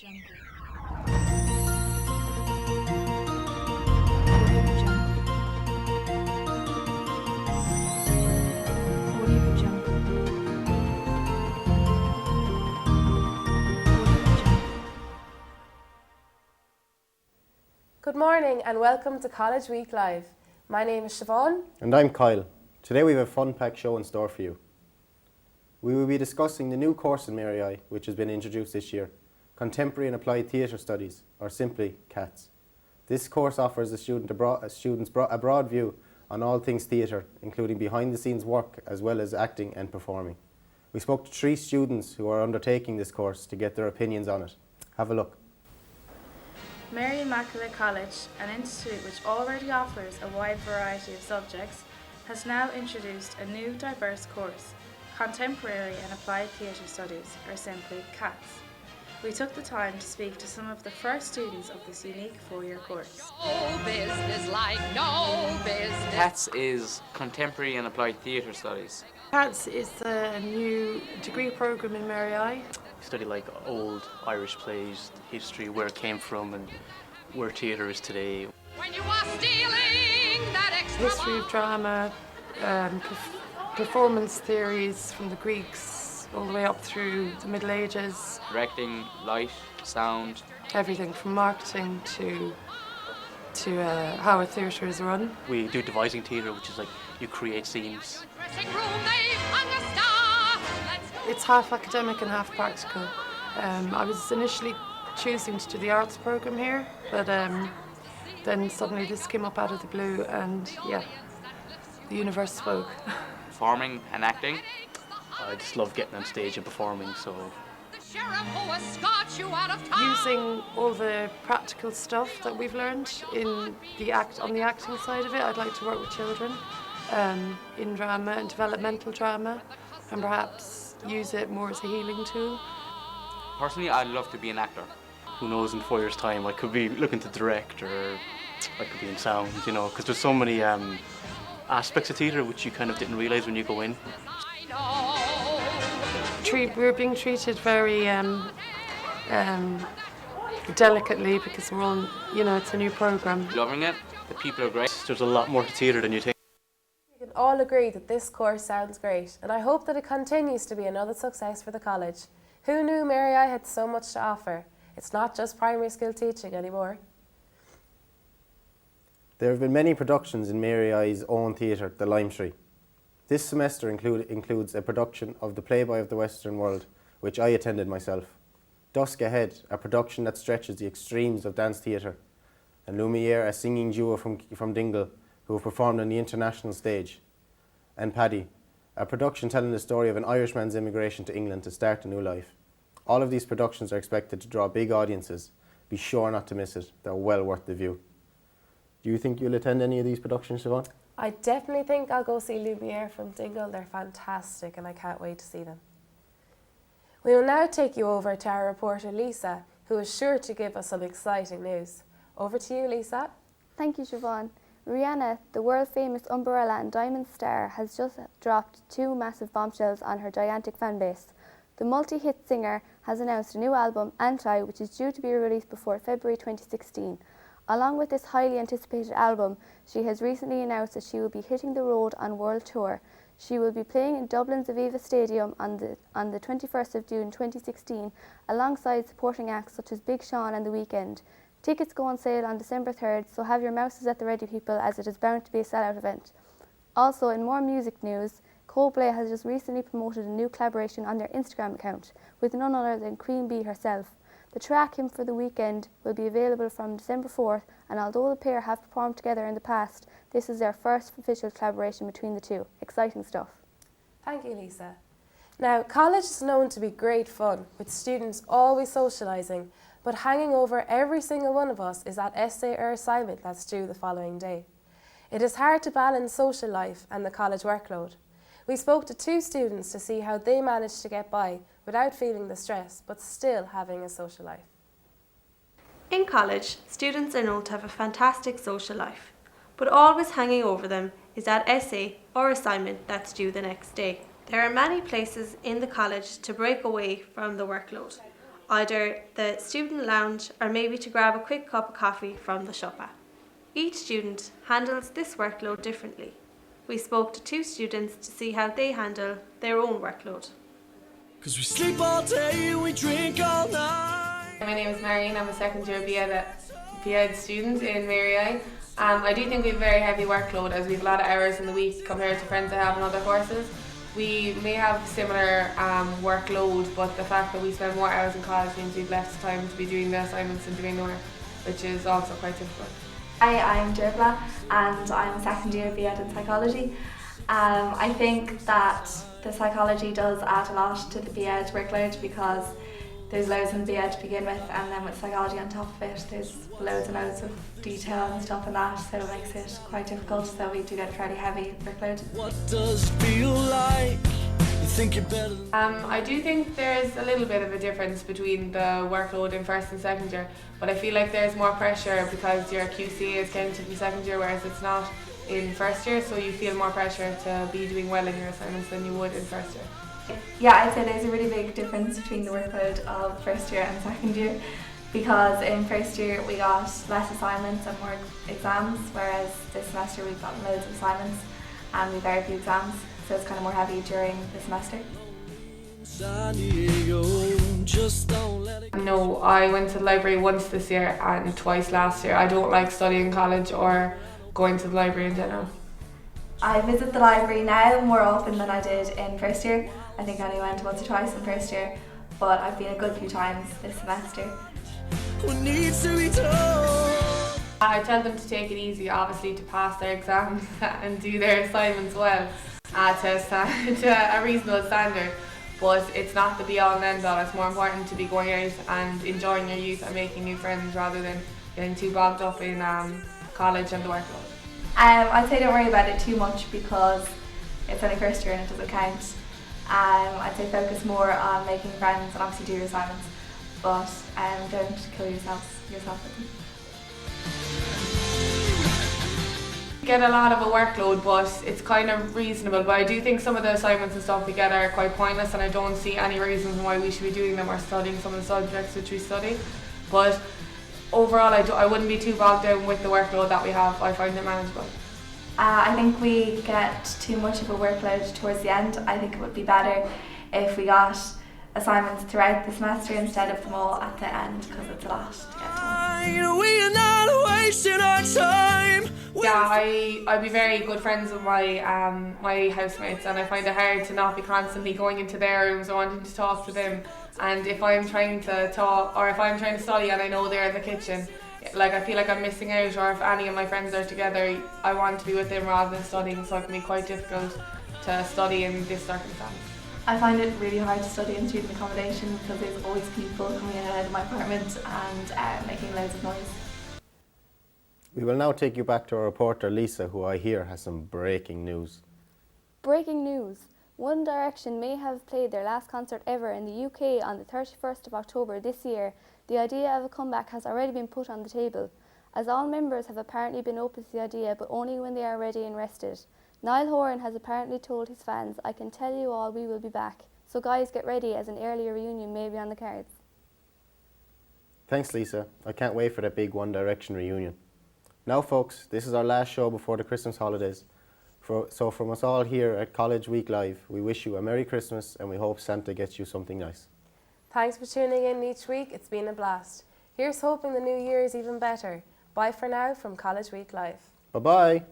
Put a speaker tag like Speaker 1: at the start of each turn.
Speaker 1: Good morning and welcome to College Week Live. My name is Siobhan.
Speaker 2: And I'm Kyle. Today we have a fun-packed show in store for you. We will be discussing the new course in Mary I, which has been introduced this year, Contemporary and Applied Theatre Studies, or simply CATS. This course offers the students a broad view on all things theatre, including behind-the-scenes work as well as acting and performing. We spoke to 3 students who are undertaking this course to get their opinions on it. Have a look.
Speaker 3: Mary Immaculate College, an institute which already offers a wide variety of subjects, has now introduced a new diverse course, Contemporary and Applied Theatre Studies, or simply CATS. We took the time to speak to some of the first students of this unique 4-year course.
Speaker 4: No business like no business.
Speaker 5: CATS is Contemporary and Applied Theatre Studies.
Speaker 6: CATS is a new degree programme in Mary I.
Speaker 7: We study like old Irish plays, history, where it came from and where theatre is today.
Speaker 4: When you are stealing that extra
Speaker 6: History of drama, performance theories from the Greeks all the way up through the Middle Ages.
Speaker 5: Directing, light, sound.
Speaker 6: Everything from marketing to how a theatre is run.
Speaker 7: We do devising theatre, which is like you create scenes.
Speaker 4: dressing room they've understaffed. Let's go.
Speaker 6: It's half academic and half practical. I was initially choosing to do the arts programme here, but then suddenly this came up out of the blue and yeah, the universe spoke.
Speaker 5: Performing and acting.
Speaker 7: I just love getting on stage and performing, so
Speaker 4: The sheriff who escorts you out of town.
Speaker 6: Using all the practical stuff that we've learned on the acting side of it, I'd like to work with children in drama and developmental drama, and perhaps use it more as a healing tool.
Speaker 5: Personally, I'd love to be an actor.
Speaker 7: who knows in 4 years' time I could be looking to direct or I could be in sound, you know, because there's so many aspects of theatre which you kind of didn't realise when you go in.
Speaker 4: I know.
Speaker 6: We're being treated very delicately because we're all, you know, it's a new programme.
Speaker 5: Loving it. The people are great.
Speaker 7: There's a lot more to theatre than you think.
Speaker 1: We can all agree that this course sounds great, and I hope that it continues to be another success for the college. Who knew Mary I had so much to offer? It's not just primary school teaching anymore.
Speaker 2: There have been many productions in Mary I's own theatre, the Lime Tree. This semester includes a production of The Playboy of the Western World, which I attended myself. Dusk Ahead, a production that stretches the extremes of dance theatre, and Lumiere, a singing duo from Dingle, who have performed on the international stage, and Paddy, a production telling the story of an Irishman's immigration to England to start a new life. All of these productions are expected to draw big audiences. Be sure not to miss it. They're well worth the view. Do you think you'll attend any of these productions, Siobhan?
Speaker 1: I definitely think I'll go see Lumiere from Dingle. They're fantastic and I can't wait to see them. We will now take you over to our reporter Lisa, who is sure to give us some exciting news. Over to you, Lisa.
Speaker 8: Thank you, Siobhan. Rihanna, the world-famous umbrella and diamond star, has just dropped 2 massive bombshells on her gigantic fan base. The multi-hit singer has announced a new album, Anti, which is due to be released before February 2016. Along with this highly anticipated album, she has recently announced that she will be hitting the road on world tour. She will be playing in Dublin's Aviva Stadium on the 21st of June 2016, alongside supporting acts such as Big Sean and The Weeknd. Tickets go on sale on December 3rd, so have your mouses at the ready, people, as it is bound to be a sellout event. Also, in more music news, Coldplay has just recently promoted a new collaboration on their Instagram account with none other than Queen Bee herself. The track Hymn for the Weekend will be available from December 4th, and although the pair have performed together in the past, this is their first official collaboration between the two. Exciting stuff.
Speaker 1: Thank you, Lisa. Now, college is known to be great fun, with students always socialising, but hanging over every single one of us is that essay or assignment that's due the following day. It is hard to balance social life and the college workload. We spoke to 2 students to see how they managed to get by without feeling the stress, but still having a social life.
Speaker 9: In college, students are known to have a fantastic social life, but always hanging over them is that essay or assignment that's due the next day. There are many places in the college to break away from the workload. either the student lounge or maybe to grab a quick cup of coffee from the shopper. Each student handles this workload differently. We spoke to 2 students to see how they handle their own workload.
Speaker 10: 'Cause we sleep all day and we drink all night.
Speaker 11: My name is Marion. I'm a second year BEd student in Mary I. I do think we have a very heavy workload as we have a lot of hours in the week compared to friends I have in other courses. We may have similar workload, but the fact that we spend more hours in college means we've less time to be doing the assignments and doing the work, which is also quite difficult.
Speaker 12: Hi, I'm Derbla and I'm a second year BEd in psychology. I think that the psychology does add a lot to the BEd workload because there's loads in BEd to begin with, and then with psychology on top of it there's loads and loads of detail and stuff in that, so it makes it quite difficult, so we do get a fairly heavy workload.
Speaker 10: What does it feel like? You think you're better than
Speaker 11: I do think there's a little bit of a difference between the workload in first and second year, but I feel like there's more pressure because your QC is counted in second year, whereas it's not in first year, so you feel more pressure to be doing well in your assignments than you would in first year.
Speaker 12: Yeah, I'd say there's a really big difference between the workload of first year and second year, because in first year we got less assignments and more exams, whereas this semester we've got loads of assignments and we've very few exams, so it's kind of more heavy during the semester.
Speaker 10: San Diego? Just don't let it.
Speaker 11: No, I went to the library once this year and twice last year. I don't like studying college or going to the library in general.
Speaker 12: I visit the library now more often than I did in first year. I think I only went once or twice in first year, but I've been a good few times this semester.
Speaker 10: What needs to be done?
Speaker 11: I tell them to take it easy, obviously to pass their exams and do their assignments well to a reasonable standard, but it's not the be all and end all. It's more important to be going out and enjoying your youth and making new friends rather than getting too bogged up in college and the workload.
Speaker 12: I'd say don't worry about it too much because it's only first year and it doesn't count. I'd say focus more on making friends and obviously do your assignments, but don't kill yourself with them.
Speaker 11: Get a lot of a workload, but it's kind of reasonable. But I do think some of the assignments and stuff we get are quite pointless, and I don't see any reason why we should be doing them or studying some of the subjects which we study. But overall, I wouldn't be too bogged down with the workload that we have. I find it manageable.
Speaker 12: I think we get too much of a workload towards the end. I think it would be better if we got assignments throughout the semester instead of them all at the end, because it's a lot to get done.
Speaker 10: We are not wasting our time.
Speaker 11: Yeah, I'd be very good friends with my my housemates, and I find it hard to not be constantly going into their rooms or wanting to talk to them. And if I'm trying to talk or if I'm trying to study and I know they're in the kitchen, like I feel like I'm missing out, or if any of my friends are together, I want to be with them rather than studying, so it can be quite difficult to study in this circumstance.
Speaker 12: I find it really hard to study in student accommodation because there's always people coming in and out of my apartment and making loads of noise.
Speaker 2: We will now take you back to our reporter Lisa, who I hear has some breaking news.
Speaker 8: Breaking news. One Direction may have played their last concert ever in the UK on the 31st of October this year. The idea of a comeback has already been put on the table, as all members have apparently been open to the idea, but only when they are ready and rested. Niall Horan has apparently told his fans, "I can tell you all, we will be back. So guys, get ready, as an earlier reunion may be on the cards."
Speaker 2: Thanks, Lisa. I can't wait for that big One Direction reunion. Now, folks, this is our last show before the Christmas holidays. So from us all here at College Week Live, we wish you a Merry Christmas and we hope Santa gets you something nice.
Speaker 1: Thanks for tuning in each week. It's been a blast. Here's hoping the new year is even better. Bye for now from College Week Live.
Speaker 2: Bye-bye.